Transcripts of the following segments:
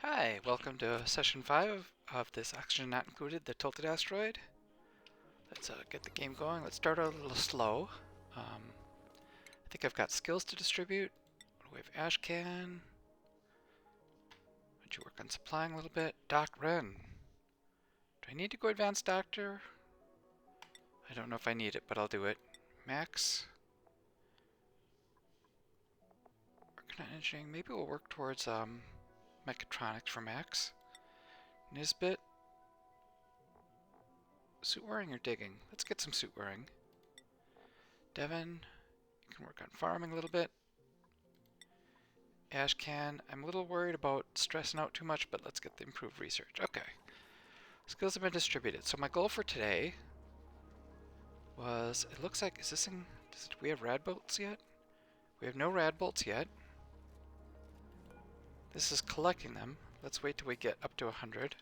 Hi, welcome to session 5 of this Oxygen Not Included, the Tilted Asteroid. Let's get the game going. Let's start out a little slow. I think I've got skills to distribute. We have ash can. Would you work on supplying a little bit? Doc Ren. Do I need to go advanced doctor? I don't know if I need it, but I'll do it. Max. Working on engineering. Maybe we'll work towards mechatronics for Max. Nisbet. Suit wearing or digging? Let's get some suit wearing. Devin, you can work on farming a little bit. Ashcan, I'm a little worried about stressing out too much, but let's get the improved research. Okay. Skills have been distributed. So my goal for today was, it looks like, is this in, do we have rad bolts yet? We have no rad bolts yet. This is collecting them. Let's wait till we get up to 100.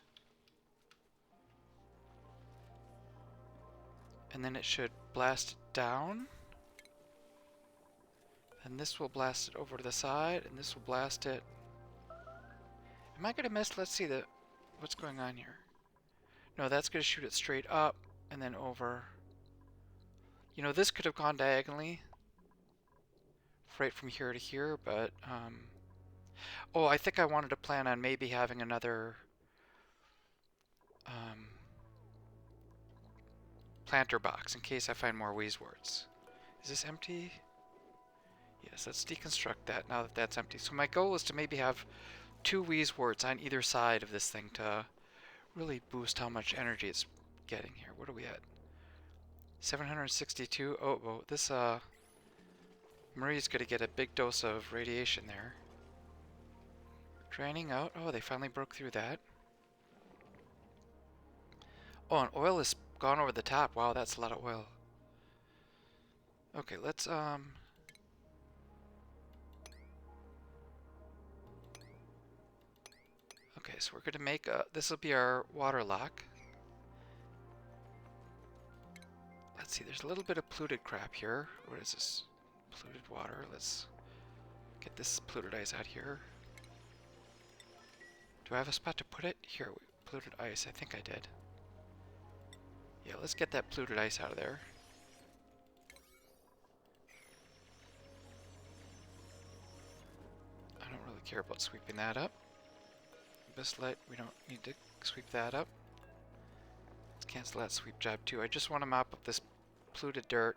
And then it should blast it down. And this will blast it over to the side, and this will blast it. Am I gonna miss? Let's see what's going on here. No, that's gonna shoot it straight up and then over. You know, this could have gone diagonally, right from here to here, but oh, I think I wanted to plan on maybe having another planter box in case I find more wheezeworts. Is this empty? Yes, let's deconstruct that now that that's empty. So my goal is to maybe have 2 wheezeworts on either side of this thing to really boost how much energy it's getting here. What are we at? 762. Oh, this Marie's gonna get a big dose of radiation there. Draining out. Oh, they finally broke through that. Oh, and oil is gone over the top. Wow, that's a lot of oil. Okay, let's okay, so we're gonna make this will be our water lock. Let's see, there's a little bit of polluted crap here. What is this? Polluted water. Let's get this polluted ice out here. Do I have a spot to put it? Here, polluted ice. I think I did. Yeah, let's get that polluted ice out of there. I don't really care about sweeping that up. Best light, we don't need to sweep that up. Let's cancel that sweep job too. I just want to mop up this polluted dirt.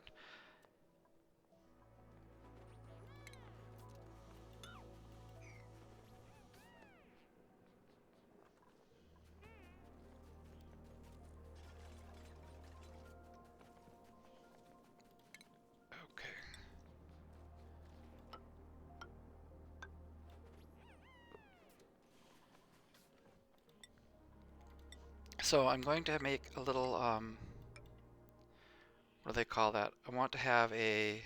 So I'm going to make a little, what do they call that? I want to have a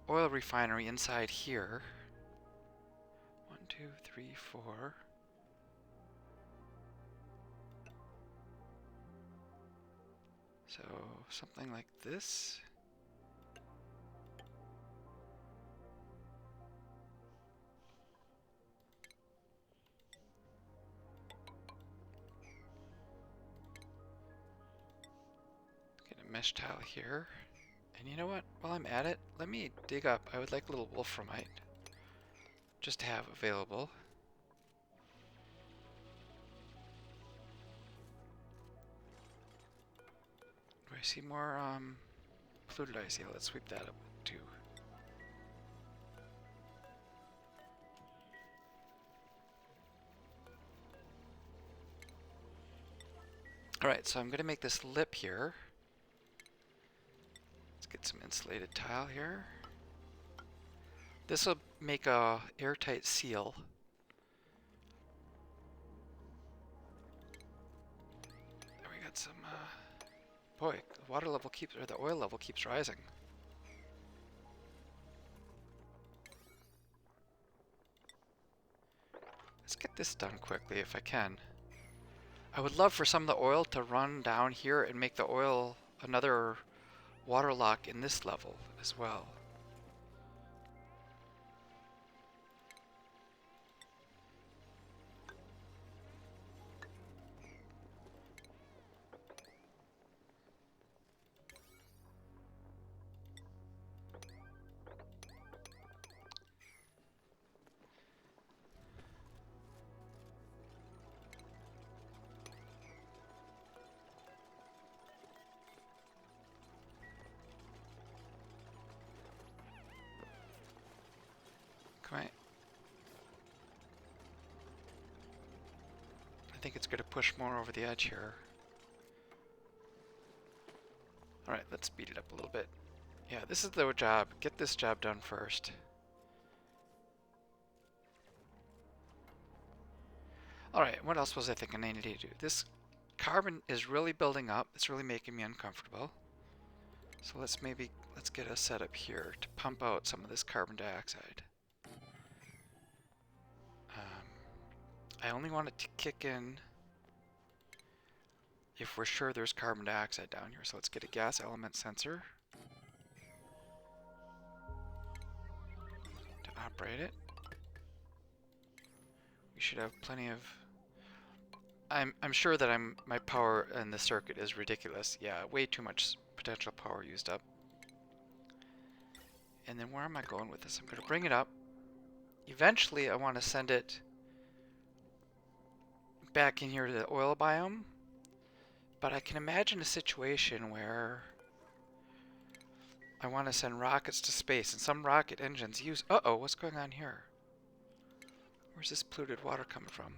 oil refinery inside here. 1, 2, 3, 4. So something like this. Mesh tile here. And you know what? While I'm at it, let me dig up. I would like a little wolframite just to have available. Do I see more polluted ice? Yeah, let's sweep that up too. Alright, so I'm going to make this lip here. Get some insulated tile here. This will make a airtight seal. There we got some. Boy, the water level keeps, or the oil level keeps rising. Let's get this done quickly if I can. I would love for some of the oil to run down here and make the oil another water lock in this level as well. think it's going to push more over the edge here. Alright, let's speed it up a little bit. Yeah, this is the job. Get this job done first. Alright, what else was I thinking I needed to do? This carbon is really building up. It's really making me uncomfortable. So let's get a setup here to pump out some of this carbon dioxide. I only want it to kick in if we're sure there's carbon dioxide down here. So let's get a gas element sensor to operate it. We should have plenty of... I'm sure that my power in the circuit is ridiculous. Yeah, way too much potential power used up. And then where am I going with this? I'm going to bring it up. Eventually, I want to send it back in here to the oil biome. But I can imagine a situation where I want to send rockets to space, and some rocket engines use... Uh-oh, what's going on here? Where's this polluted water coming from?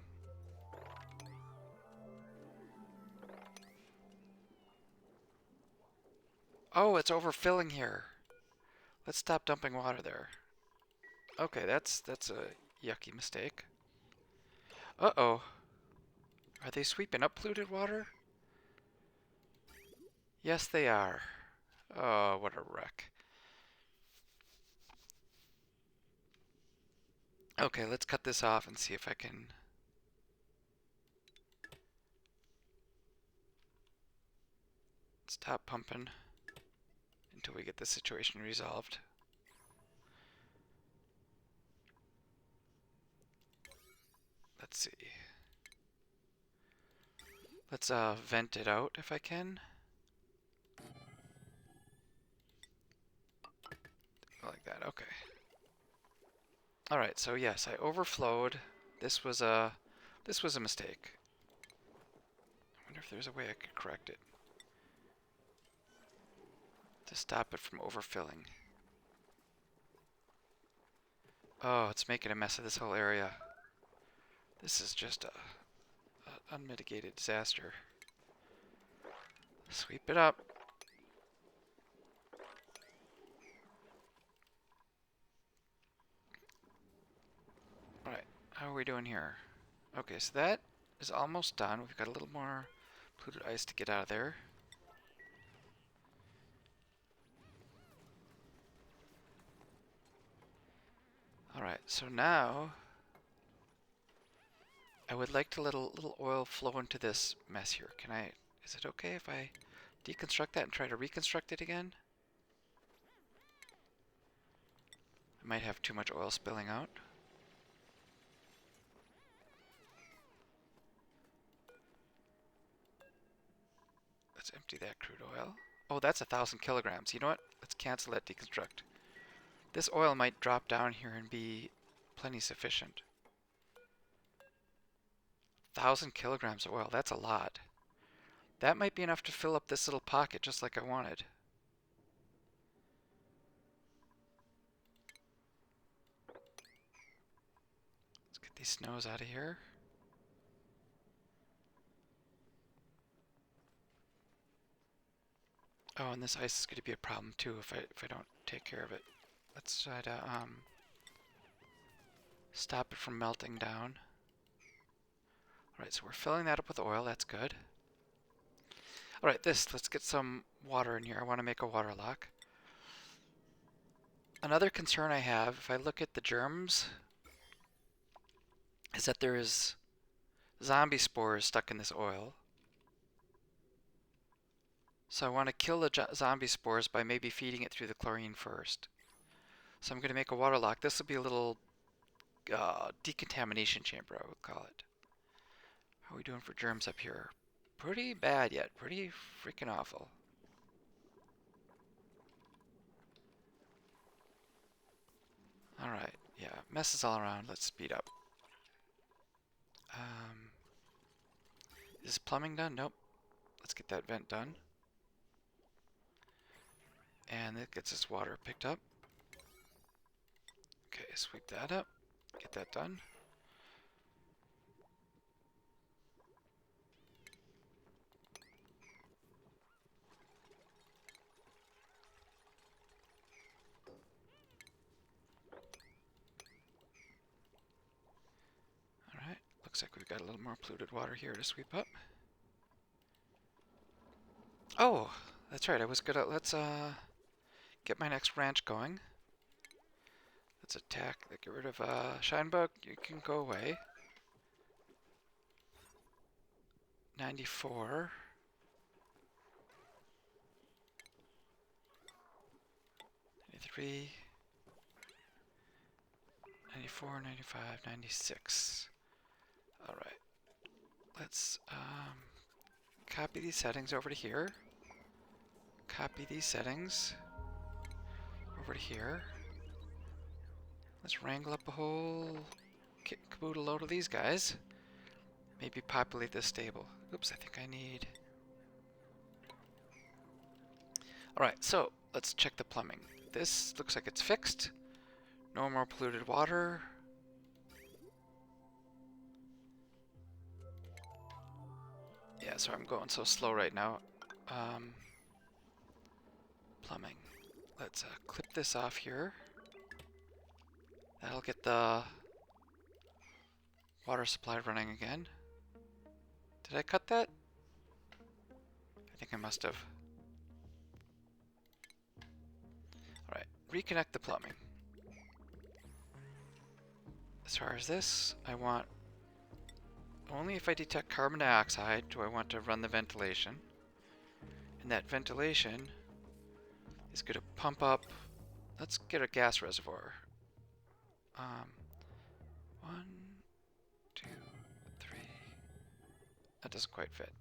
Oh, it's overfilling here. Let's stop dumping water there. Okay, that's a yucky mistake. Uh-oh. Are they sweeping up polluted water? Yes, they are. Oh, what a wreck. Okay, let's cut this off and see if I can... stop pumping until we get this situation resolved. Let's see. Let's vent it out if I can. Like that, okay. Alright, so yes, I overflowed. This was a mistake. I wonder if there's a way I could correct it to stop it from overfilling. Oh, it's making a mess of this whole area. This is just a unmitigated disaster. Sweep it up. Alright, how are we doing here? Okay, so that is almost done. We've got a little more polluted ice to get out of there. Alright, so now I would like to let a little oil flow into this mess here. Is it okay if I deconstruct that and try to reconstruct it again? I might have too much oil spilling out. Let's empty that crude oil. Oh, that's 1,000 kilograms. You know what? Let's cancel that deconstruct. This oil might drop down here and be plenty sufficient. 1,000 kilograms of oil, that's a lot. That might be enough to fill up this little pocket just like I wanted. Let's get these snows out of here. Oh, and this ice is going to be a problem too if I don't take care of it. Let's try to stop it from melting down. Alright, so we're filling that up with oil, that's good. Alright, let's get some water in here. I want to make a water lock. Another concern I have, if I look at the germs, is that there is zombie spores stuck in this oil. So I want to kill the zombie spores by maybe feeding it through the chlorine first. So I'm going to make a water lock. This will be a little decontamination chamber, I would call it. How are we doing for germs up here? Pretty bad yet. Pretty freaking awful. Alright, yeah, messes all around. Let's speed up. Is plumbing done? Nope. Let's get that vent done. And it gets this water picked up. Okay, sweep that up. Get that done. Looks like we've got a little more polluted water here to sweep up. Oh, that's right. I was gonna let's get my next ranch going. Let's attack. Get rid of Shinebug. You can go away. 94. 93. 94, 95, 96. All right. Let's copy these settings over to here. Copy these settings over to here. Let's wrangle up a whole caboodle load of these guys. Maybe populate this stable. Oops, I think I need... Alright, so let's check the plumbing. This looks like it's fixed. No more polluted water. Yeah, sorry, I'm going so slow right now. Plumbing. Let's clip this off here. That'll get the water supply running again. Did I cut that? I think I must have. Alright, reconnect the plumbing. As far as this, I want only if I detect carbon dioxide do I want to run the ventilation. And that ventilation is going to pump up. Let's get a gas reservoir. 1, 2, 3. That doesn't quite fit.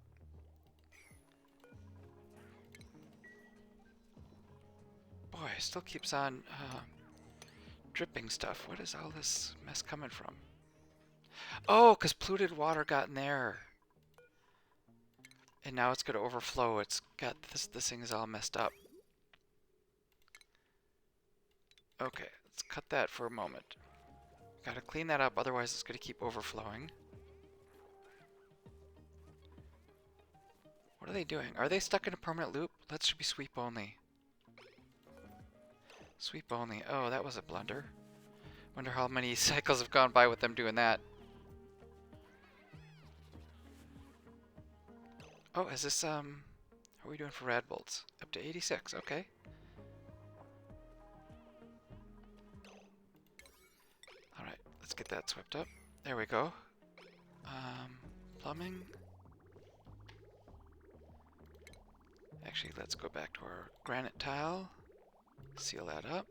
Boy, it still keeps on dripping stuff. What is all this mess coming from? Oh, because polluted water got in there. And now it's going to overflow. It's got this thing is all messed up. Okay, let's cut that for a moment. Gotta clean that up, otherwise it's going to keep overflowing. What are they doing? Are they stuck in a permanent loop? Let's be sweep only. Sweep only. Oh, that was a blunder. Wonder how many cycles have gone by with them doing that. Oh, is this, how are we doing for rad bolts? Up to 86, okay. Alright, let's get that swept up. There we go. Plumbing. Actually, let's go back to our granite tile. Seal that up.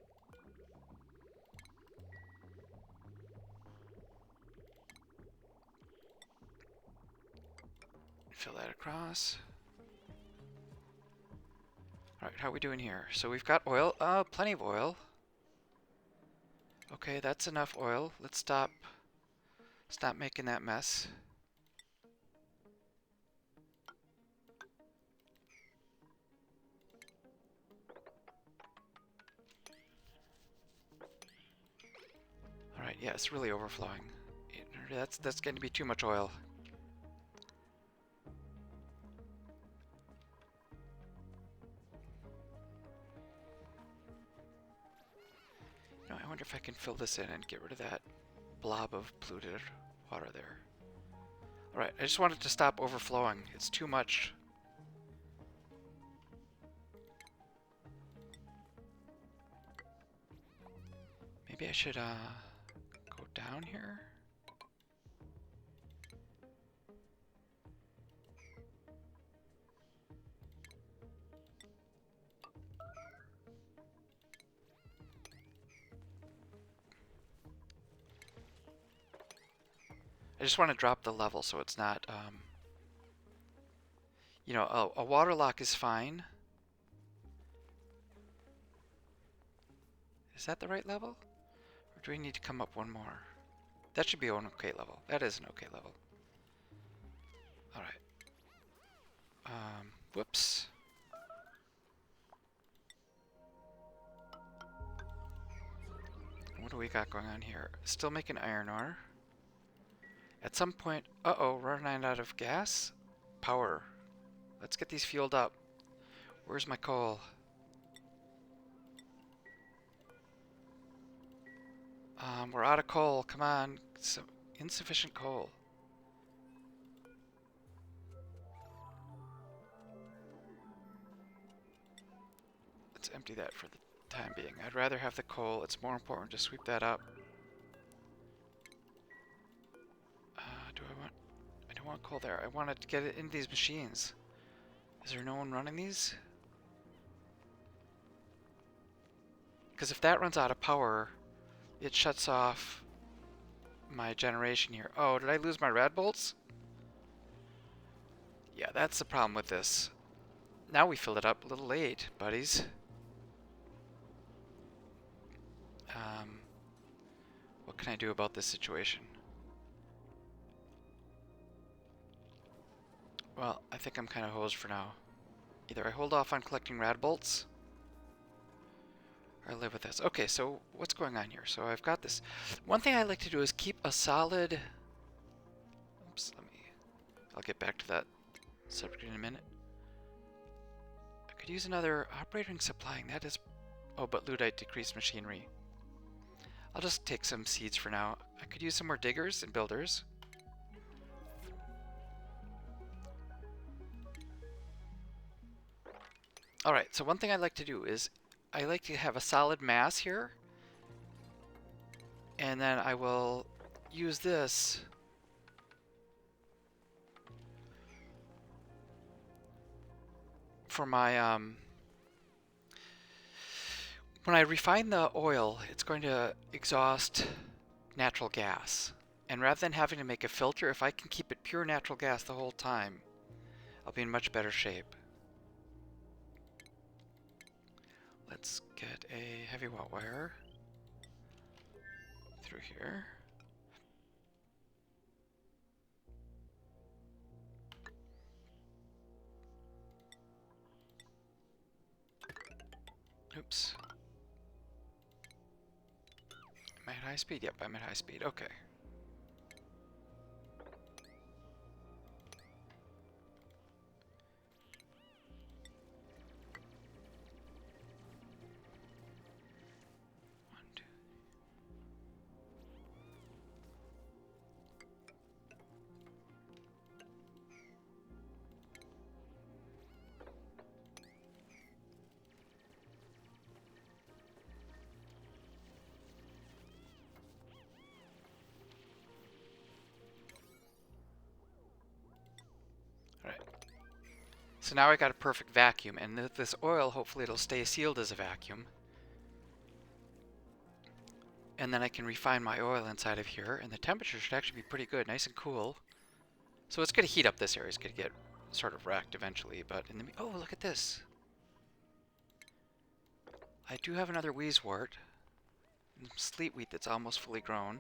Fill that across. Alright, how are we doing here? So we've got oil. Plenty of oil. Okay, that's enough oil. Let's stop making that mess. Alright, yeah, it's really overflowing. That's going to be too much oil. You know, I wonder if I can fill this in and get rid of that blob of polluted water there. Alright, I just want it to stop overflowing. It's too much. Maybe I should go down here. I just want to drop the level so it's not, you know, a water lock is fine. Is that the right level? Or do we need to come up one more? That should be an okay level. That is an okay level. Alright. Whoops. What do we got going on here? Still making iron ore. At some point, uh-oh, running out of gas? Power. Let's get these fueled up. Where's my coal? We're out of coal. Come on. So insufficient coal. let's empty that for the time being. I'd rather have the coal. It's more important to sweep that up. Do I want... I don't want coal there. I want to get it into these machines. Is there no one running these? Because if that runs out of power, it shuts off my generation here. Oh, did I lose my rad bolts? Yeah, that's the problem with this. Now we filled it up a little late, buddies. What can I do about this situation? Well, I think I'm kind of hosed for now. Either I hold off on collecting rad bolts, or I live with this. Okay, so what's going on here? So I've got this. One thing I like to do is keep a solid... Oops, I'll get back to that subject in a minute. I could use another operating supplying. That is... Oh, but Luddite decreased machinery. I'll just take some seeds for now. I could use some more diggers and builders. Alright, so one thing I like to do is I like to have a solid mass here. And then I will use this for my, when I refine the oil, it's going to exhaust natural gas. And rather than having to make a filter, if I can keep it pure natural gas the whole time, I'll be in much better shape. Let's get a heavy watt wire through here. Oops. Am I at high speed? Yep, I'm at high speed. Okay. So now I got a perfect vacuum, and this oil, hopefully it'll stay sealed as a vacuum. And then I can refine my oil inside of here, and the temperature should actually be pretty good, nice and cool. So it's going to heat up this area. It's going to get sort of wrecked eventually, but in the... Oh, look at this. I do have another wheezewort, and some sleet wheat that's almost fully grown.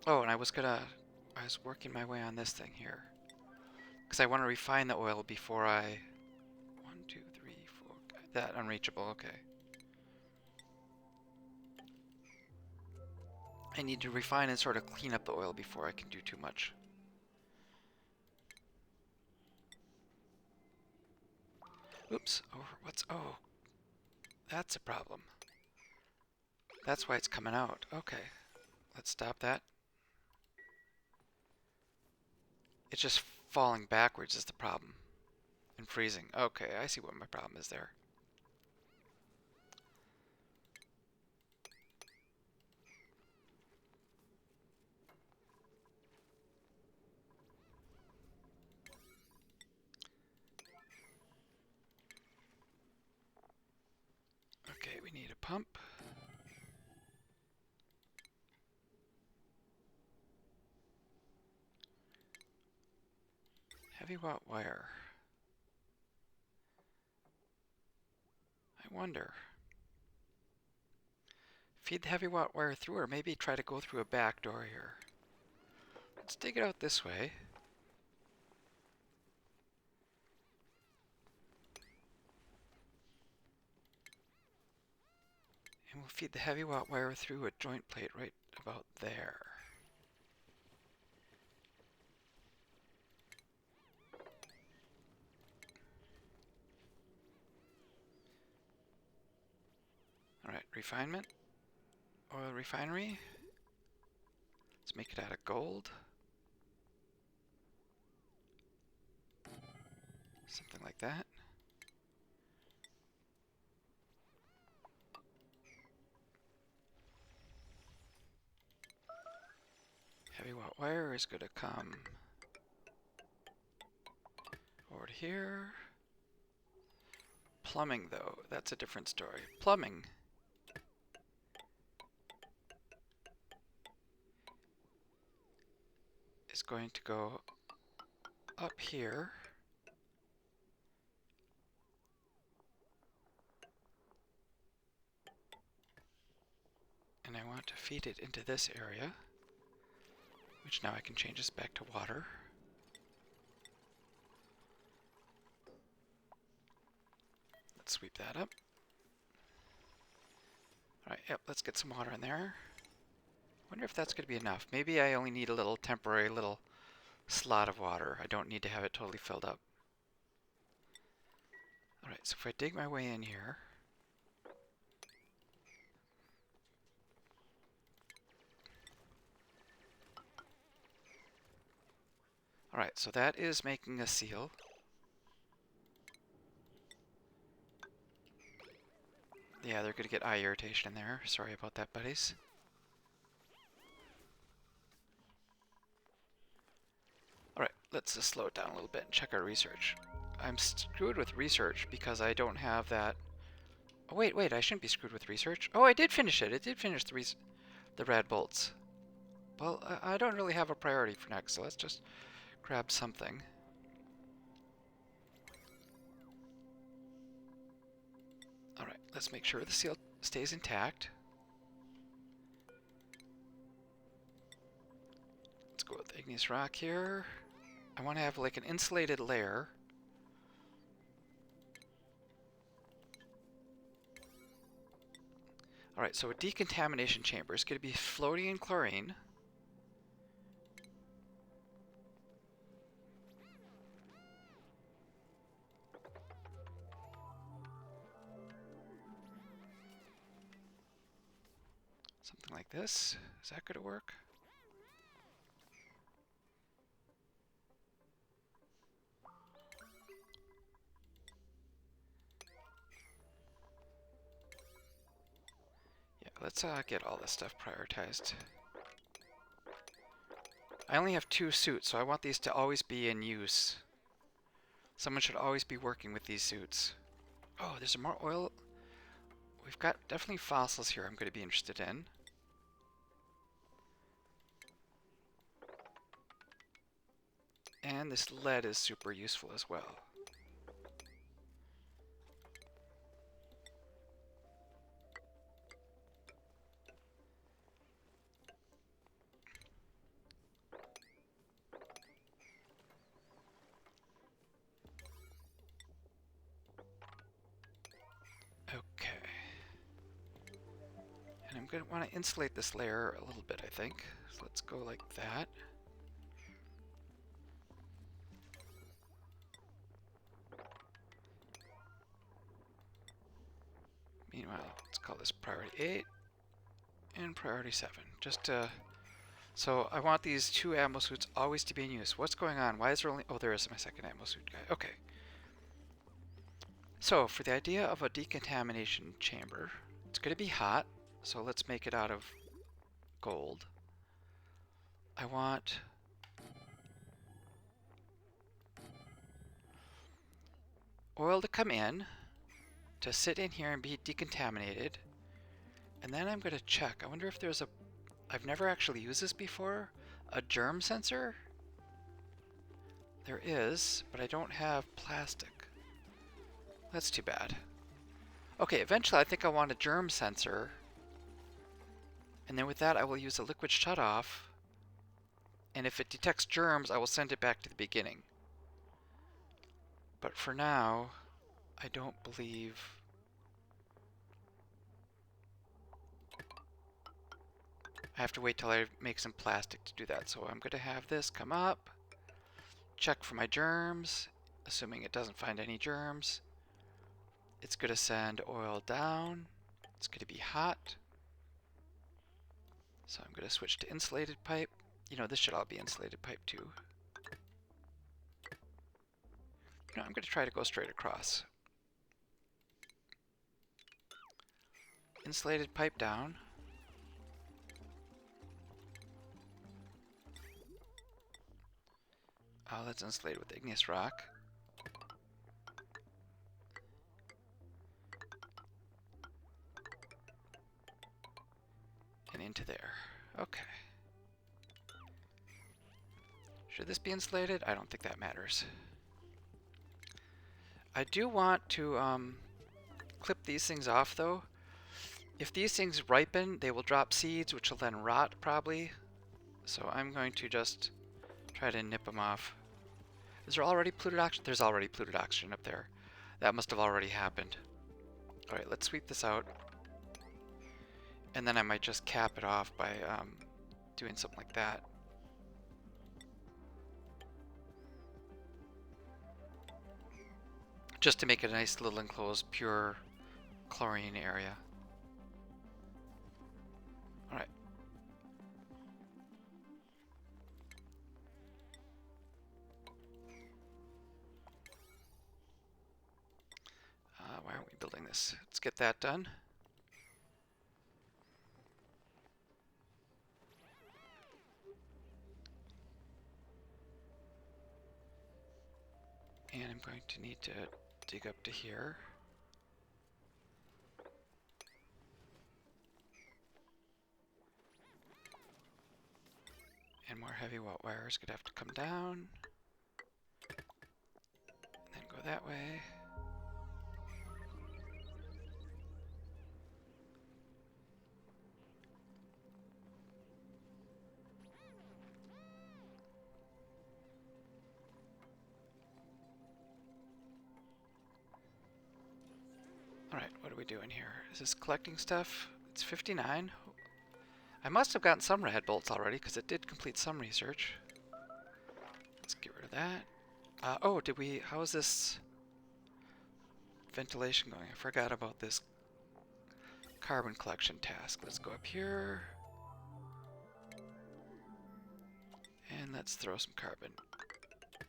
Oh, and I was working my way on this thing here. Because I want to refine the oil before I... 1, 2, 3, 4... That unreachable, okay. I need to refine and sort of clean up the oil before I can do too much. Oops. Oh, what's... Oh. That's a problem. That's why it's coming out. Okay. Let's stop that. It's just falling backwards is the problem. And freezing. Okay, I see what my problem is there. Okay, we need a pump. Heavy watt wire. I wonder. Feed the heavy watt wire through, or maybe try to go through a back door here. Let's dig it out this way. And we'll feed the heavy watt wire through a joint plate right about there. Alright, refinement. Oil refinery. Let's make it out of gold. Something like that. Heavy wrought wire is going to come over to here. Plumbing, though, that's a different story. Plumbing is going to go up here. And I want to feed it into this area, which now I can change this back to water. Let's sweep that up. Alright, yep, let's get some water in there. Wonder if that's going to be enough. Maybe I only need a little temporary little slot of water. I don't need to have it totally filled up. Alright, so if I dig my way in here, alright, so that is making a seal. Yeah, they're going to get eye irritation in there. Sorry about that, buddies. Alright, let's just slow it down a little bit and check our research. I'm screwed with research because I don't have that. Oh, wait, I shouldn't be screwed with research. Oh, I did finish it. It did finish the rad bolts. Well, I don't really have a priority for next, so let's just grab something. Alright, let's make sure the seal stays intact. Let's go with igneous rock here. I want to have like an insulated layer. Alright, so a decontamination chamber is going to be floating in chlorine. Something like this. Is that going to work? Yeah, let's get all this stuff prioritized. I only have 2 suits, so I want these to always be in use. Someone should always be working with these suits. Oh, there's some more oil. We've got definitely fossils here I'm going to be interested in. And this lead is super useful as well. Okay. And I'm going to want to insulate this layer a little bit, I think. So let's go like that. Meanwhile, let's call this priority 8 and priority 7. Just to... So I want these 2 ammo suits always to be in use. What's going on? Why is there only... Oh, there is my second ammo suit guy. Okay. So for the idea of a decontamination chamber, it's going to be hot. So let's make it out of gold. I want... oil to come in, to sit in here and be decontaminated. And then I'm going to check. I wonder if there's a... I've never actually used this before. A germ sensor? There is, but I don't have plastic. That's too bad. Okay, eventually I think I want a germ sensor. And then with that I will use a liquid shutoff. And if it detects germs, I will send it back to the beginning. But for now, I don't believe... I have to wait till I make some plastic to do that. So I'm going to have this come up, check for my germs, assuming it doesn't find any germs. It's going to send oil down. It's going to be hot. So I'm going to switch to insulated pipe. You know, this should all be insulated pipe too. No, I'm going to try to go straight across. Insulated pipe down. Oh, that's insulated with igneous rock. And into there. Okay. Should this be insulated? I don't think that matters. I do want to clip these things off though. If these things ripen, they will drop seeds, which will then rot probably. So I'm going to just try to nip them off. Is there already polluted oxygen? There's already polluted oxygen up there. That must have already happened. Alright, let's sweep this out. And then I might just cap it off by doing something like that. Just to make it a nice little enclosed, pure chlorine area. Alright. Why aren't we building this? Let's get that done. And I'm going to need to dig up to here. And more heavy wet wire is going to have to come down. And then go that way. Alright, what are we doing here? Is this collecting stuff? It's 59. I must have gotten some red bolts already because it did complete some research. Let's get rid of that. Oh, did we... How is this ventilation going? I forgot about this carbon collection task. Let's go up here. And let's throw some carbon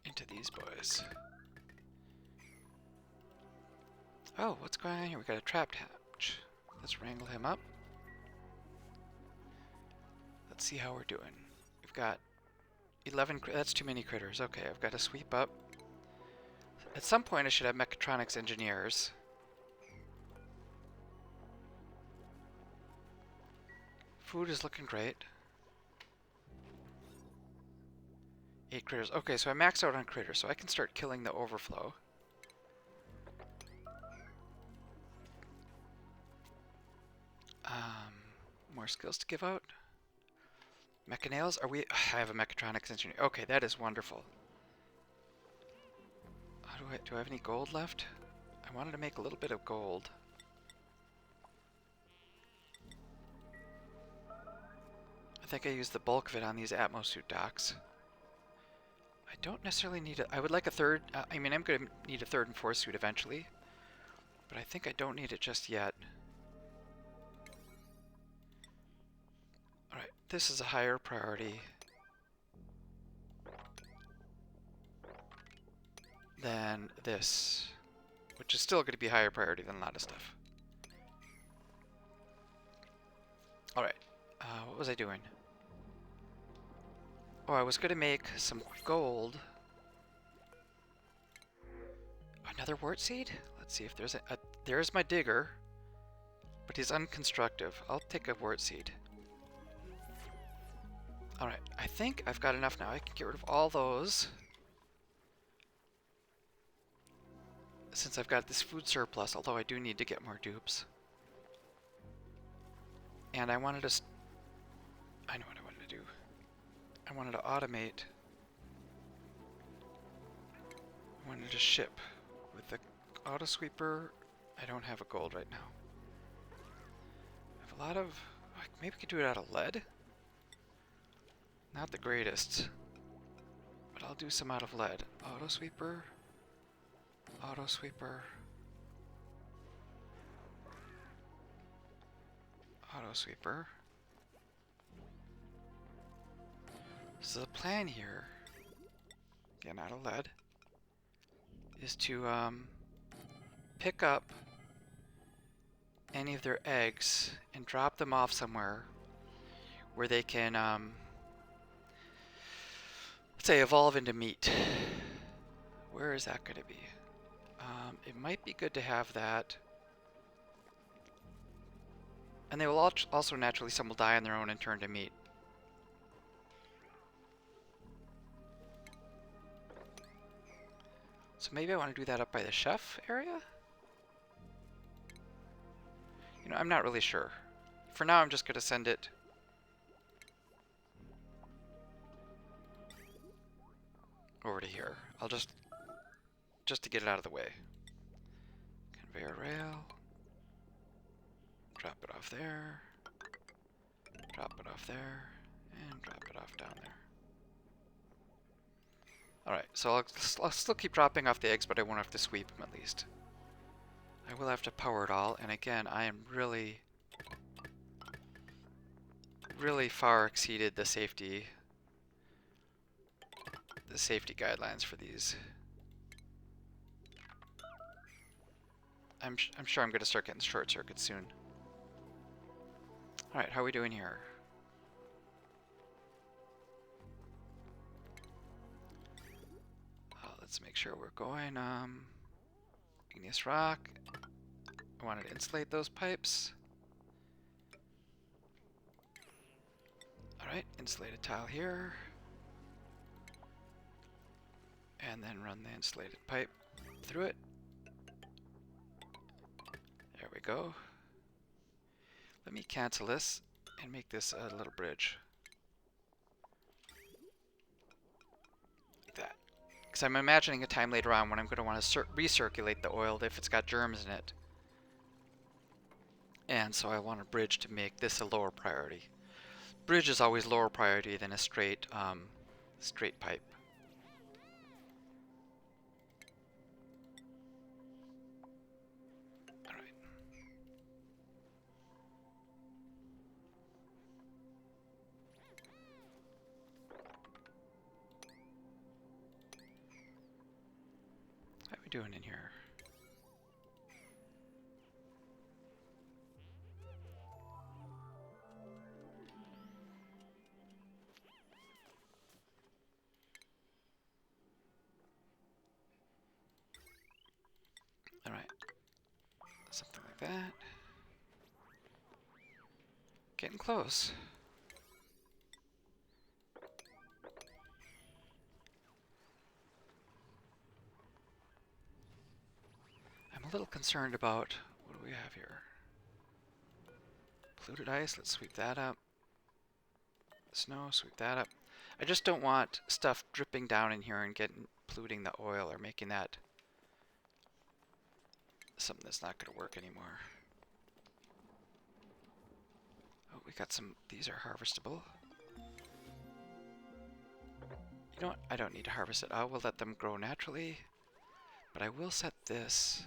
into these boys. Oh, what's going on here? We got a trapped hatch. Let's wrangle him up. Let's see how we're doing. We've got 11, that's too many critters. Okay, I've got to sweep up. At some point I should have mechatronics engineers. Food is looking great. 8 critters. Okay, so I maxed out on critters, so I can start killing the overflow. More skills to give out. Mechanails? Are we... I have a mechatronics engineer. Okay, that is wonderful. How do I have any gold left? I wanted to make a little bit of gold. I think I used the bulk of it on these Atmosuit docks. I don't necessarily need a... I would like a third... I mean, I'm going to need a third and fourth suit eventually. But I think I don't need it just yet. Alright, this is a higher priority than this, which is still going to be higher priority than a lot of stuff. Alright, what was I doing? Oh, I was going to make some gold. Another wart seed? Let's see if there's a... There's my digger, but he's unconstructive. I'll take a wart seed. Alright, I think I've got enough now. I can get rid of all those. Since I've got this food surplus, although I do need to get more dupes. And I wanted to... I know what I wanted to do. I wanted to automate. I wanted to ship with the auto sweeper. I don't have a gold right now. I have a lot of... Maybe we could do it out of lead? Not the greatest, but I'll do some out of lead. Auto sweeper, auto sweeper, auto sweeper. So the plan here, again out of lead, is to pick up any of their eggs and drop them off somewhere where they can, let's say, evolve into meat. Where is that going to be? It might be good to have that. And they will also naturally, some will die on their own and turn to meat. So maybe I want to do that up by the chef area? You know, I'm not really sure. For now, I'm just going to send it over to here. I'll just to get it out of the way. Conveyor rail. Drop it off there. Drop it off there. And drop it off down there. Alright, so I'll still keep dropping off the eggs, but I won't have to sweep them at least. I will have to power it all, and again, I am really far exceeded the safety guidelines for these. I'm sure I'm going to start getting short circuits soon. Alright, how are we doing here? Let's make sure we're going, igneous rock. I wanted to insulate those pipes. Alright, insulated tile here. And then run the insulated pipe through it. There we go. Let me cancel this and make this a little bridge. Like that. Because I'm imagining a time later on when I'm going to want to recirculate the oil if it's got germs in it. And so I want a bridge to make this a lower priority. Bridge is always lower priority than a straight pipe. Alright. How are we doing in here? Alright. Something like that. Getting close. I'm a little concerned about, what do we have here? Polluted ice, let's sweep that up. Snow, sweep that up. I just don't want stuff dripping down in here and polluting the oil or making that something that's not going to work anymore. Oh, we got some, these are harvestable. You know what, I don't need to harvest it. I will let them grow naturally, but I will set this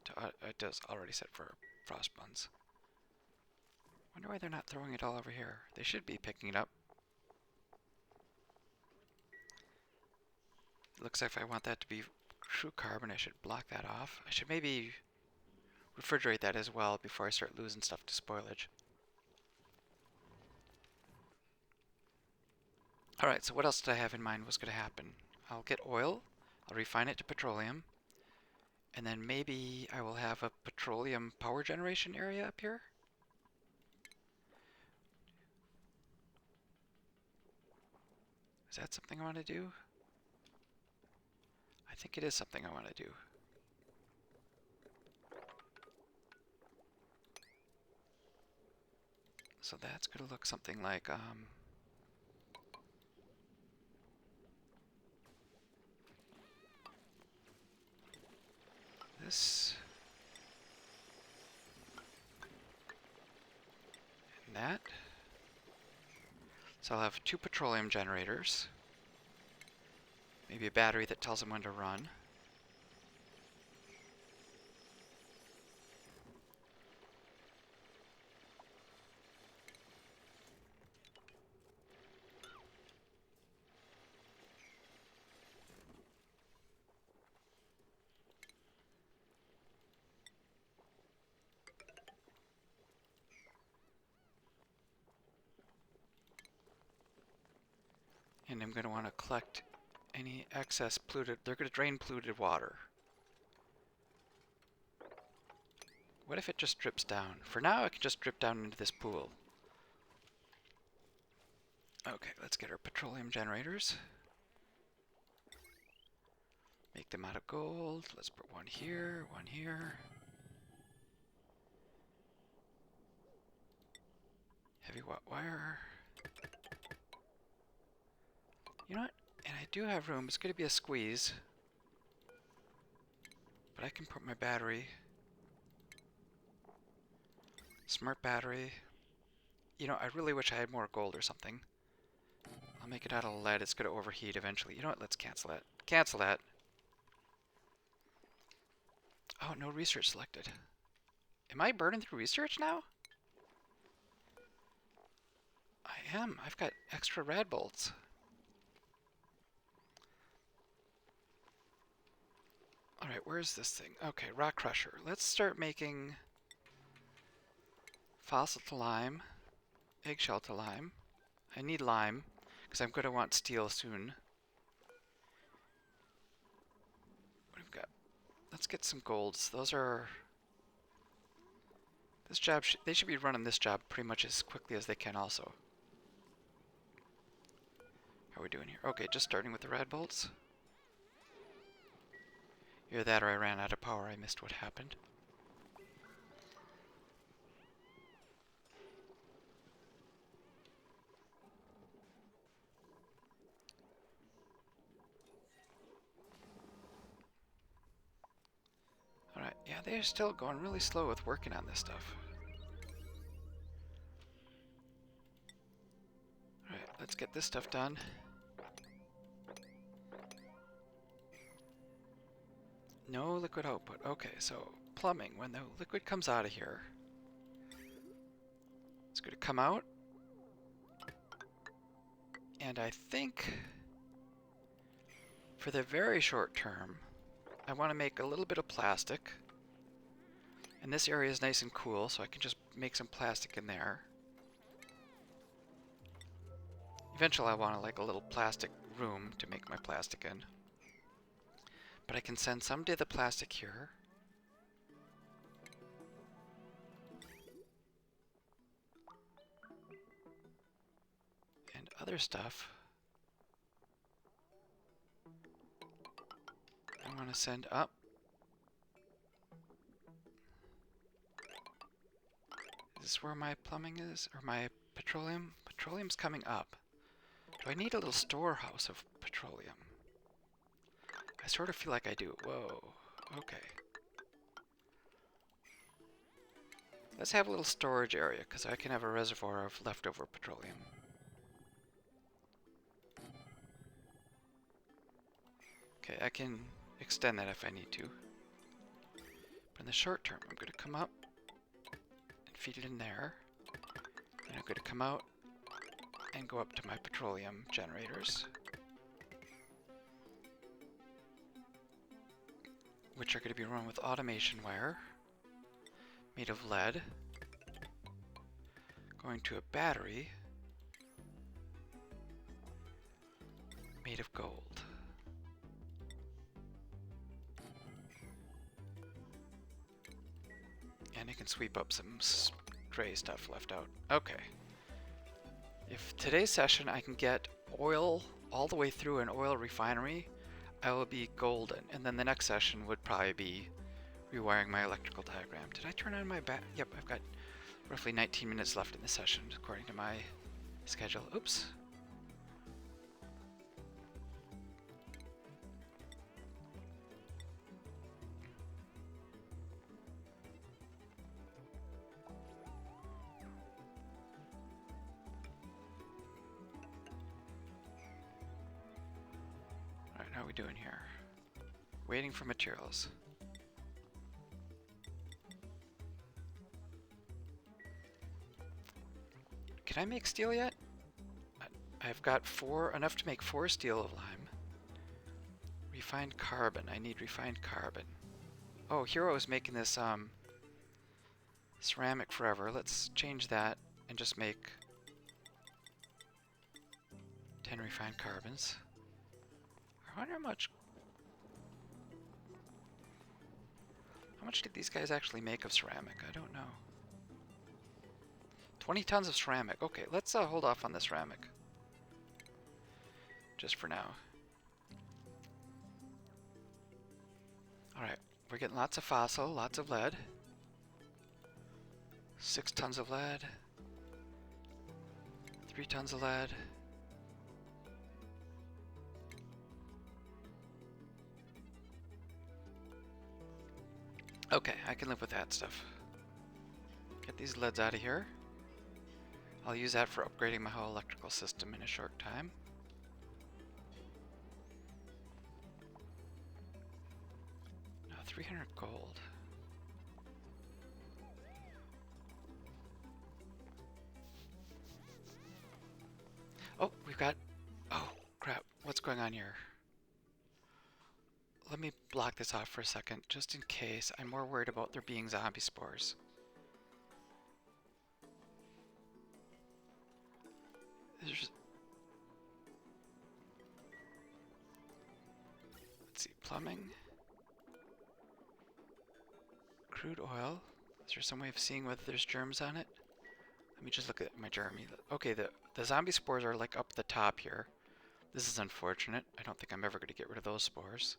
to, it does already set for frost buns. Wonder why they're not throwing it all over here. They should be picking it up. It looks like if I want that to be true carbon, I should block that off. I should maybe refrigerate that as well before I start losing stuff to spoilage. Alright, so what else did I have in mind was going to happen? I'll get oil, I'll refine it to petroleum, and then maybe I will have a petroleum power generation area up here. Is that something I want to do? I think it is something I want to do. So that's going to look something like this and that. So I'll have 2 petroleum generators. Maybe a battery that tells them when to run. And I'm going to want to collect any excess polluted, they're going to drain polluted water. What if it just drips down? For now, it can just drip down into this pool. Okay, let's get our petroleum generators. Make them out of gold. Let's put one here, one here. Heavy wire. You know what? And I do have room. It's going to be a squeeze. But I can put my battery. Smart battery. You know, I really wish I had more gold or something. I'll make it out of lead. It's going to overheat eventually. You know what? Let's cancel that. Cancel that. Oh, no research selected. Am I burning through research now? I am. I've got extra rad bolts. Alright, where's this thing? Okay, rock crusher. Let's start making fossil to lime, eggshell to lime. I need lime, because I'm going to want steel soon. What have we got? Let's get some golds. Those are... This job, they should be running this job pretty much as quickly as they can also. How are we doing here? Okay, just starting with the rad bolts. Either that or I ran out of power. I missed what happened. Alright, yeah, they're still going really slow with working on this stuff. Alright, let's get this stuff done. No liquid output. Okay, so plumbing. When the liquid comes out of here, it's going to come out. And I think for the very short term, I want to make a little bit of plastic. And this area is nice and cool, so I can just make some plastic in there. Eventually I want like a little plastic room to make my plastic in. But I can send some to the plastic here. And other stuff I want to send up. Is this where my plumbing is? Or my petroleum? Petroleum's coming up. Do I need a little storehouse of petroleum? I sort of feel like I do. Whoa. Okay. Let's have a little storage area, because I can have a reservoir of leftover petroleum. Okay, I can extend that if I need to. But in the short term, I'm going to come up and feed it in there. And I'm going to come out and go up to my petroleum generators, which are going to be run with automation wire made of lead, going to a battery made of gold. And it can sweep up some stray stuff left out. Okay. If today's session I can get oil all the way through an oil refinery, I will be golden. And then the next session would probably be rewiring my electrical diagram. Did I turn on my Yep, I've got roughly 19 minutes left in the session, according to my schedule. Oops. Alright, how are we doing here? Waiting for materials. Can I make steel yet? I've got enough to make 4 steel of lime. Refined carbon. I need refined carbon. Oh, Hero is making this ceramic forever. Let's change that and just make 10 refined carbons. I wonder how much did these guys actually make of ceramic? I don't know. 20 tons of ceramic. Okay, let's hold off on the ceramic. Just for now. Alright, we're getting lots of fossil, lots of lead. 6 tons of lead. 3 tons of lead. Okay, I can live with that stuff. Get these leads out of here. I'll use that for upgrading my whole electrical system in a short time. Now 300 gold. Oh, we've got... Oh, crap. What's going on here? Let me block this off for a second, just in case. I'm more worried about there being zombie spores. Let's see, plumbing. Crude oil. Is there some way of seeing whether there's germs on it? Let me just look at my germ. Okay, the zombie spores are like up the top here. This is unfortunate. I don't think I'm ever going to get rid of those spores.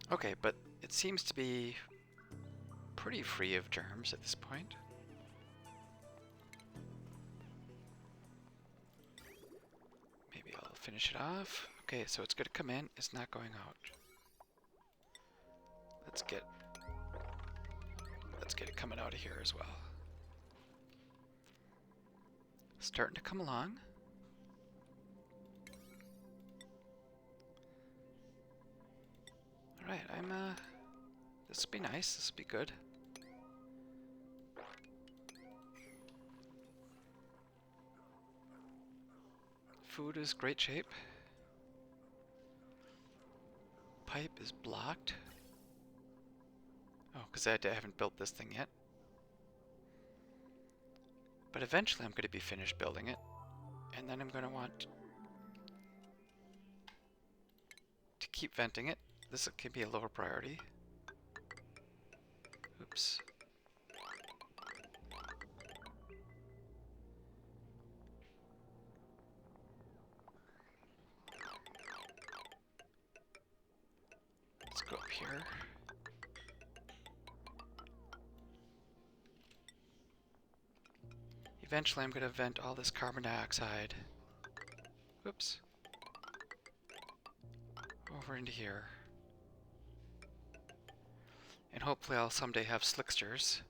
Okay, but it seems to be pretty free of germs at this point. Maybe I'll finish it off. Okay, so it's going to come in. It's not going out. Let's get it coming out of here as well. Starting to come along. Alright, this will be nice, this will be good. Food is great shape. Pipe is blocked. Oh, because I haven't built this thing yet. But eventually I'm going to be finished building it. And then I'm going to want to keep venting it. This can be a lower priority. Oops. Let's go up here. Eventually I'm going to vent all this carbon dioxide. Oops. Over into here. And hopefully I'll someday have slicksters.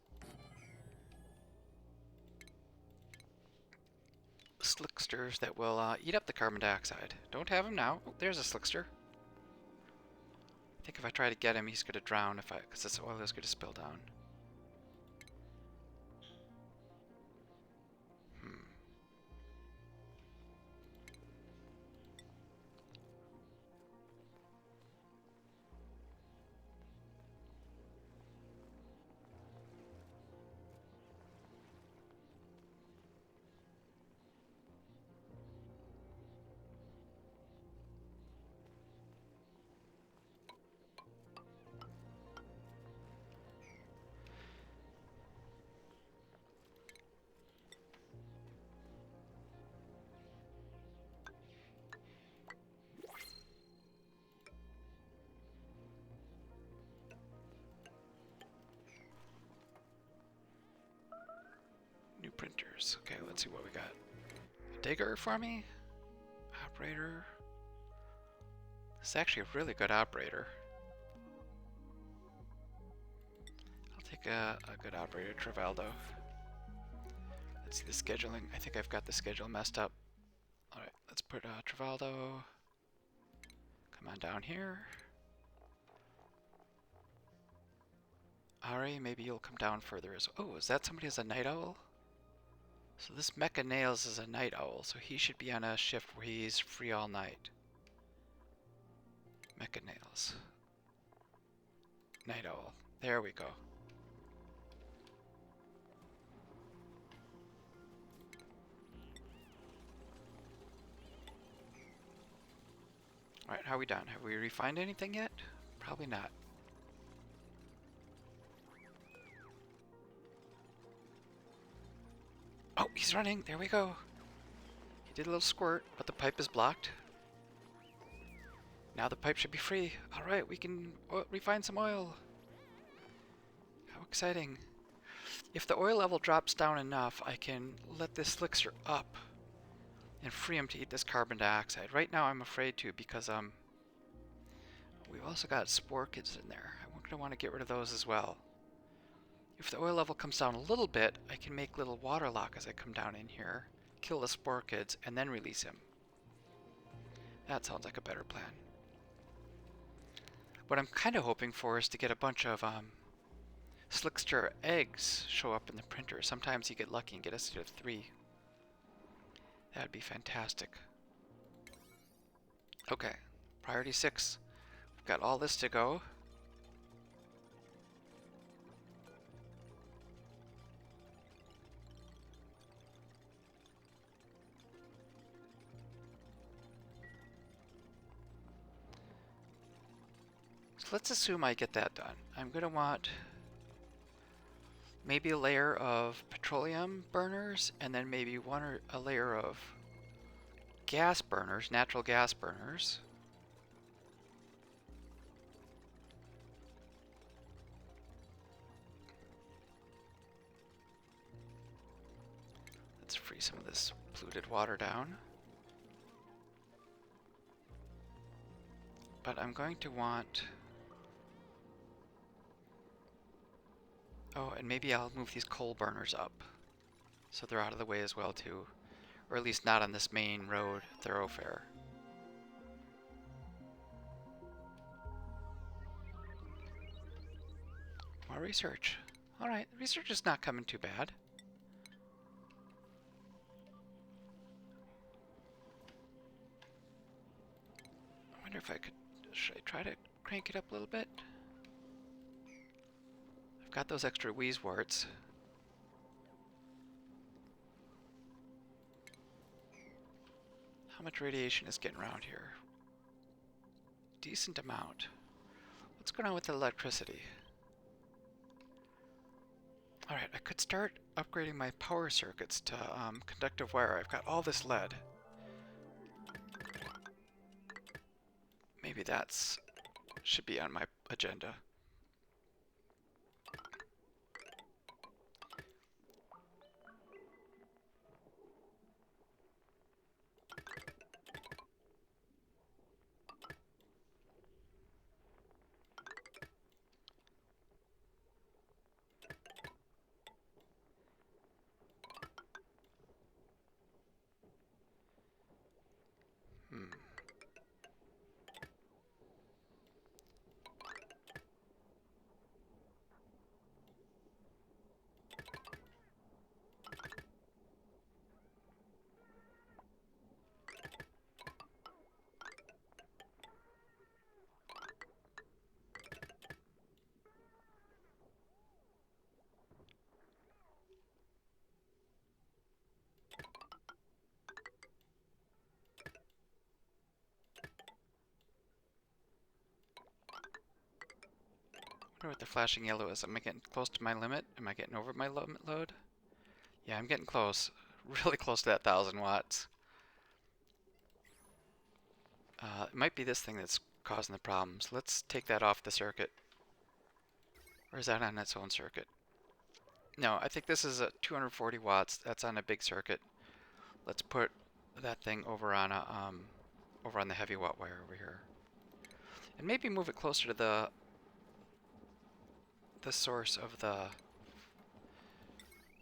Slicksters that will eat up the carbon dioxide. Don't have him now. Oh, there's a slickster. I think if I try to get him, he's going to drown because this oil is going to spill down. New printers. Okay, let's see what we got. A digger for me? Operator. This is actually a really good operator. I'll take a good operator, Travaldo. Let's see the scheduling. I think I've got the schedule messed up. Alright, let's put Travaldo. Come on down here. Ari, maybe you'll come down further as well. Oh, is that somebody as a night owl? So this Mecha Nails is a night owl, so he should be on a shift where he's free all night. Mecha Nails. Night owl. There we go. Alright, how are we done? Have we refined anything yet? Probably not. Oh, he's running. There we go. He did a little squirt, but the pipe is blocked. Now the pipe should be free. Alright, we can refine some oil. How exciting. If the oil level drops down enough, I can let this elixir up and free him to eat this carbon dioxide. Right now I'm afraid to because we've also got spore kids in there. I'm going to want to get rid of those as well. If the oil level comes down a little bit, I can make little water lock as I come down in here, kill the spore kids, and then release him. That sounds like a better plan. What I'm kind of hoping for is to get a bunch of Slickster eggs show up in the printer. Sometimes you get lucky and get a set of 3. That'd be fantastic. Okay, priority 6. We've got all this to go. So let's assume I get that done. I'm going to want maybe a layer of petroleum burners, and then maybe a layer of gas burners, natural gas burners. Let's free some of this polluted water down. But I'm going to want... Oh, and maybe I'll move these coal burners up so they're out of the way as well too. Or at least not on this main road thoroughfare. More research. Alright, research is not coming too bad. I wonder if I could... Should I try to crank it up a little bit? I've got those extra wheeze warts. How much radiation is getting around here? Decent amount. What's going on with the electricity? Alright, I could start upgrading my power circuits to conductive wire. I've got all this lead. Maybe that's should be on my agenda. I wonder what the flashing yellow is. Am I getting close to my limit? Am I getting over my limit load? Yeah, I'm getting close. Really close to that 1,000 watts. It might be this thing that's causing the problems. Let's take that off the circuit. Or is that on its own circuit? No, I think this is a 240 watts. That's on a big circuit. Let's put that thing over on the heavy watt wire over here. And maybe move it closer to the source of the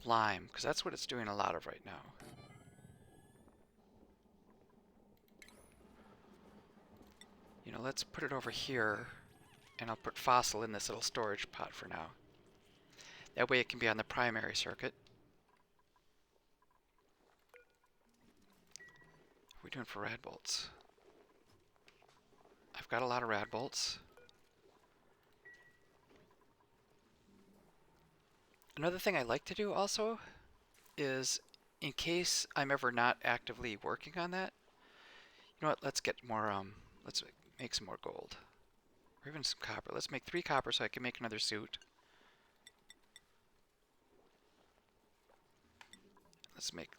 lime, because that's what it's doing a lot of right now. You know, let's put it over here, and I'll put fossil in this little storage pot for now. That way it can be on the primary circuit. What are we doing for rad bolts? I've got a lot of rad bolts. Another thing I like to do also is, in case I'm ever not actively working on that, you know what, let's get more, let's make some more gold. Or even some copper. Let's make 3 copper so I can make another suit. Let's make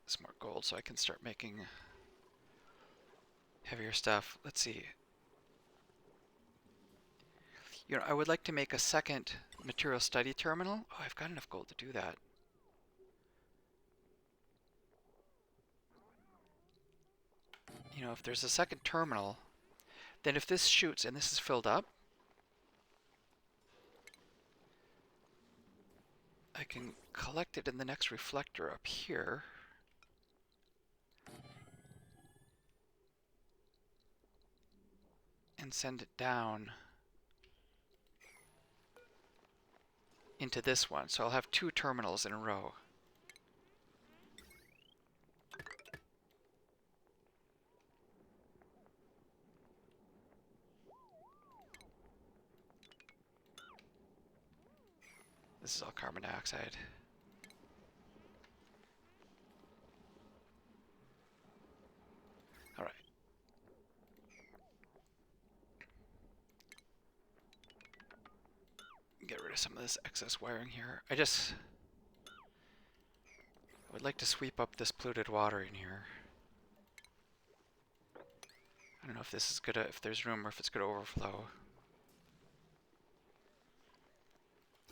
some more gold so I can start making heavier stuff. Let's see. You know, I would like to make a second material study terminal. Oh, I've got enough gold to do that. You know, if there's a second terminal, then if this shoots and this is filled up, I can collect it in the next reflector up here. And send it down into this one. So I'll have 2 terminals in a row. This is all carbon dioxide. All right. Get rid of some of this excess wiring here. I would like to sweep up this polluted water in here. I don't know if this is gonna, if there's room or if it's gonna overflow.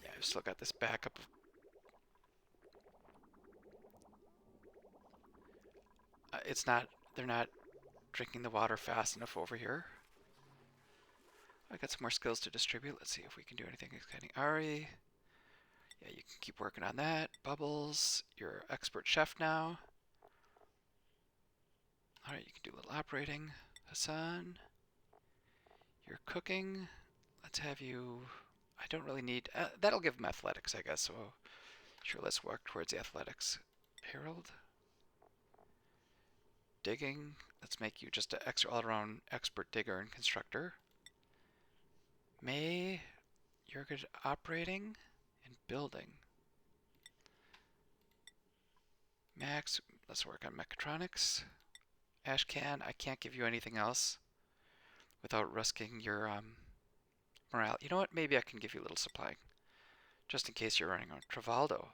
Yeah, I've still got this backup. It's not, they're not drinking the water fast enough over here. I got some more skills to distribute. Let's see if we can do anything exciting. Ari, yeah, you can keep working on that. Bubbles, you're expert chef now. All right, you can do a little operating. Hassan, you're cooking. Let's have you, I don't really need, that'll give him athletics, I guess. So sure, let's work towards the athletics. Harold, digging. Let's make you just an extra all-around expert digger and constructor. May, you're good at operating and building. Max, let's work on mechatronics. Ashcan, I can't give you anything else without risking your morale. You know what? Maybe I can give you a little supply, just in case you're running out. Travaldo.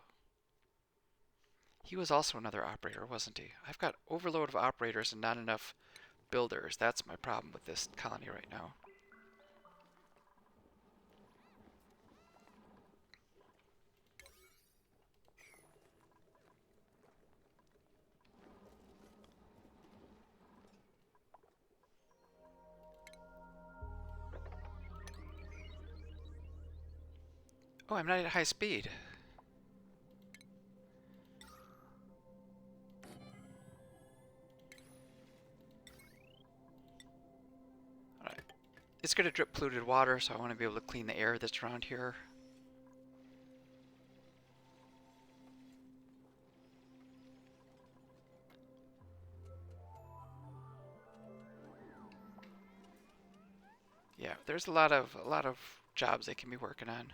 He was also another operator, wasn't he? I've got overload of operators and not enough builders. That's my problem with this colony right now. Oh, I'm not at high speed. Alright. It's going to drip polluted water, so I want to be able to clean the air that's around here. Yeah, there's a lot of jobs they can be working on.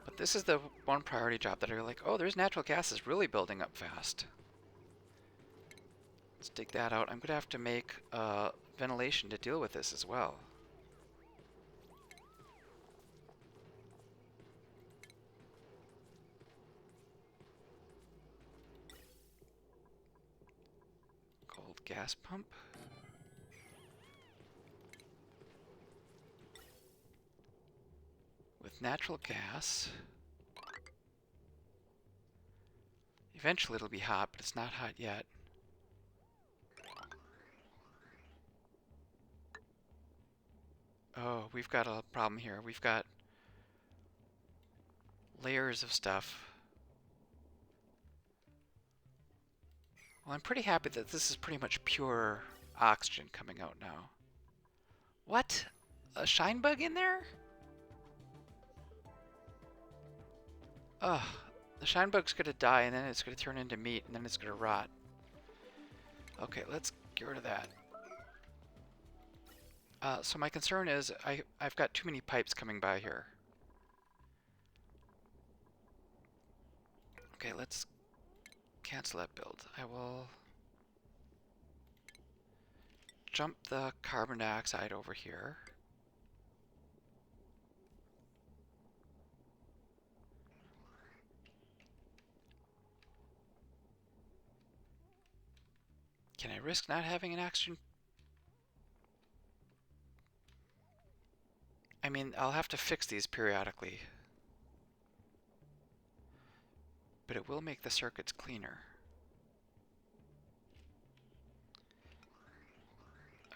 But this is the one priority job that are like, oh, there's natural gas is really building up fast. Let's dig that out. I'm going to have to make ventilation to deal with this as well. Cold gas pump. With natural gas. Eventually it'll be hot, but it's not hot yet. Oh, we've got a problem here. We've got layers of stuff. Well, I'm pretty happy that this is pretty much pure oxygen coming out now. What? A shine bug in there? Ugh. The shine bug's gonna die and then it's gonna turn into meat and then it's gonna rot. Okay, let's get rid of that. So my concern is I've got too many pipes coming by here. Okay, let's cancel that build. I will jump the carbon dioxide over here. Can I risk not having an oxygen? I mean, I'll have to fix these periodically, but it will make the circuits cleaner.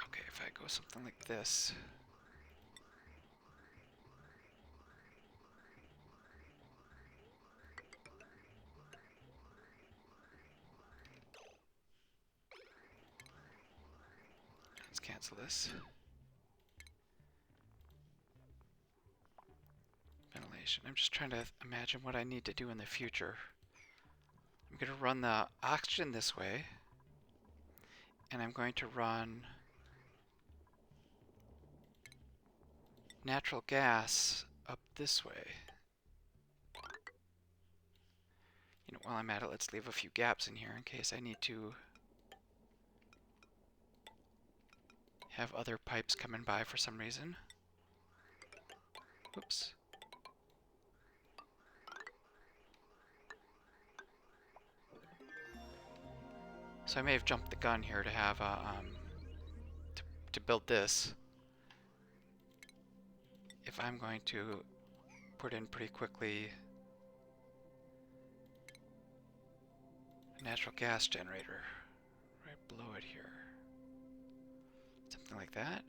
Okay, if I go something like this. Let's cancel this. Ventilation. I'm just trying to imagine what I need to do in the future. I'm going to run the oxygen this way, and I'm going to run natural gas up this way. You know, while I'm at it, let's leave a few gaps in here in case I need to have other pipes coming by for some reason. Oops. So I may have jumped the gun here to have to build this. If I'm going to put in pretty quickly a natural gas generator right below it here. Something like that.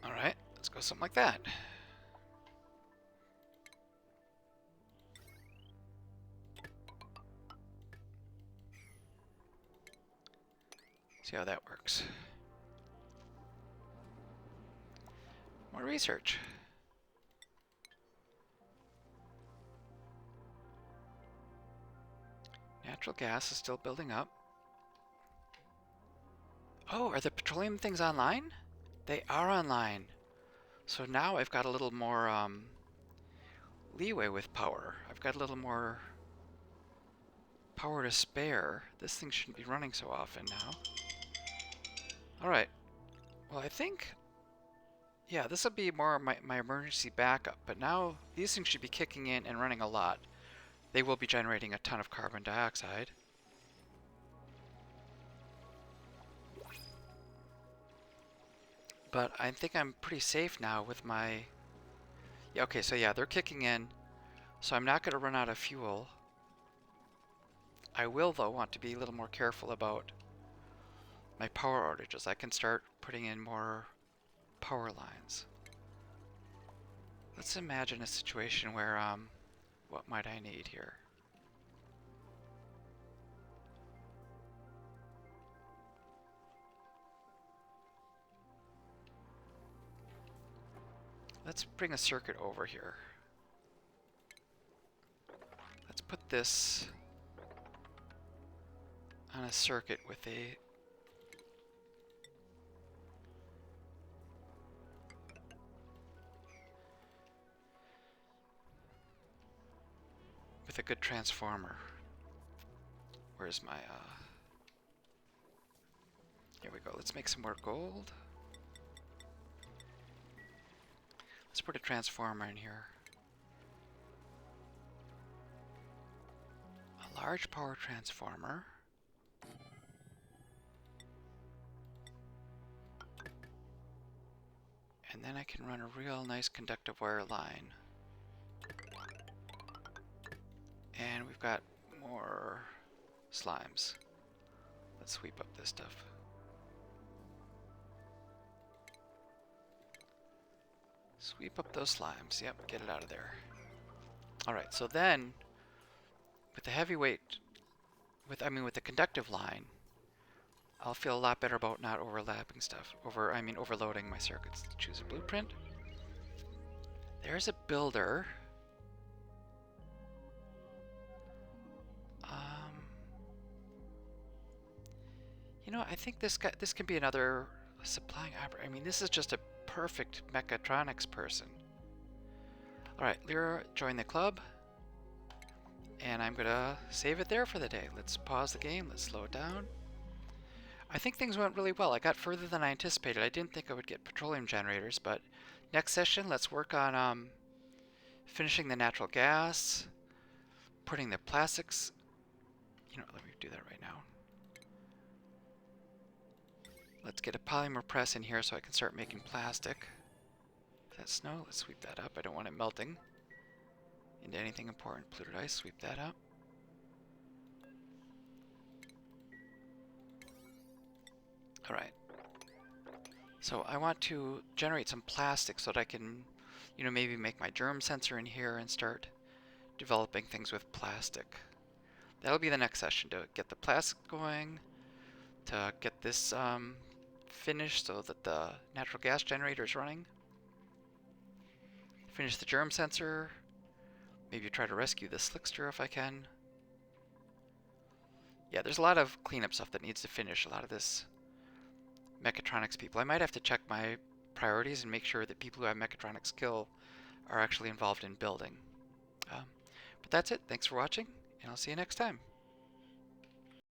Alright, let's go something like that. See how that works. More research. Natural gas is still building up. Oh, are the petroleum things online? They are online. So now I've got a little more leeway with power. I've got a little more power to spare. This thing shouldn't be running so often now. Alright. Well, I think... yeah, this will be more my emergency backup. But now these things should be kicking in and running a lot. They will be generating a ton of carbon dioxide. But I think I'm pretty safe now with my... yeah, okay, so yeah, they're kicking in. So I'm not going to run out of fuel. I will, though, want to be a little more careful about my power outages. I can start putting in more power lines. Let's imagine a situation where, what might I need here? Let's bring a circuit over here. Let's put this on a circuit with a good transformer. Where's my here we go. Let's make some more gold. Let's put a transformer in here. A large power transformer. And then I can run a real nice conductive wire line. And we've got more slimes. Let's sweep up this stuff. Sweep up those slimes. Yep, get it out of there. Alright, so then with the heavyweight, with the conductive line, I'll feel a lot better about not overlapping stuff. Overloading my circuits. Choose a blueprint. There's a builder. You know, I think this can be another supplying operator. I mean, this is just a perfect mechatronics person. All right, Lyra, join the club. And I'm gonna save it there for the day. Let's pause the game, let's slow it down. I think things went really well. I got further than I anticipated. I didn't think I would get petroleum generators, but next session, let's work on finishing the natural gas, putting the plastics. You know, let me do that right now. Let's get a polymer press in here so I can start making plastic. Is that snow? Let's sweep that up. I don't want it melting into anything important. Polluted ice, sweep that up. All right. So I want to generate some plastic so that I can, you know, maybe make my germ sensor in here and start developing things with plastic. That'll be the next session, to get the plastic going, to get this finished so that the natural gas generator is running. Finish the germ sensor. Maybe try to rescue the slickster if I can. Yeah, there's a lot of cleanup stuff that needs to finish. A lot of this mechatronics people. I might have to check my priorities and make sure that people who have mechatronics skill are actually involved in building. But that's it. Thanks for watching, and I'll see you next time.